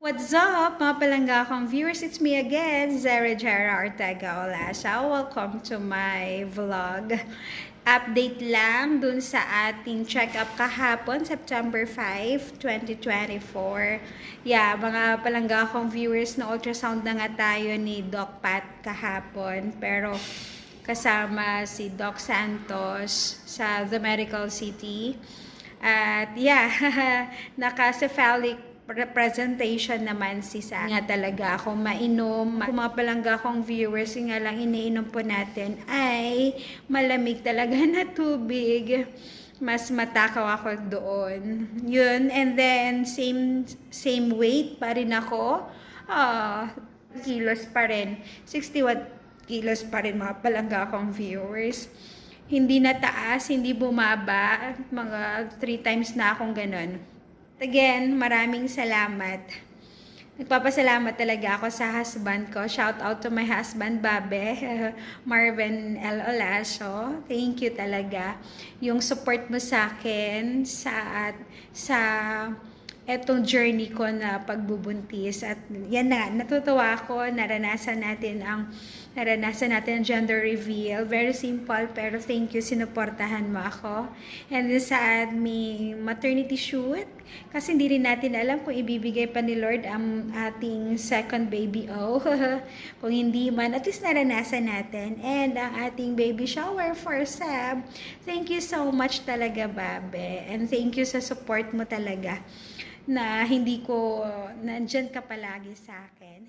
What's up, mga palangga akong viewers? It's me again, Zara Jara Ortega Olasa. Welcome to my vlog. Update lang dun sa ating check-up kahapon, September 5, 2024. Yeah, mga palangga akong viewers, na ultrasound na nga tayo ni Doc Pat kahapon. Pero kasama si Doc Santos sa The Medical City. At yeah, naka-cephalic representation naman si Sa. Nga talaga akong mainom. Kung mga palangga akong viewers, yung nga lang iniinom po natin ay malamig talaga na tubig. Mas matakaw ako doon. Yun, and then same weight pa rin ako. Kilos pa rin. 61 kilos pa rin mga palangga akong viewers. Hindi na taas, hindi bumaba. Mga 3 times na akong ganun. Again, maraming salamat. Nagpapasalamat talaga ako sa husband ko. Shout out to my husband, Babe, Marvin L. Olaso. Thank you talaga. Yung support mo sa akin sa etong journey ko na pagbubuntis. At yan na, natutuwa ako, naranasan natin ang gender reveal. Very simple, pero thank you, sinuportahan mo ako. And then sa aming maternity shoot, kasi hindi rin natin alam kung ibibigay pa ni Lord ang ating second baby. Kung hindi man, at least naranasan natin. And ang ating baby shower for Seb. Thank you so much talaga, Babe. And thank you sa support mo talaga, na hindi ko, nandyan ka palagi sa akin.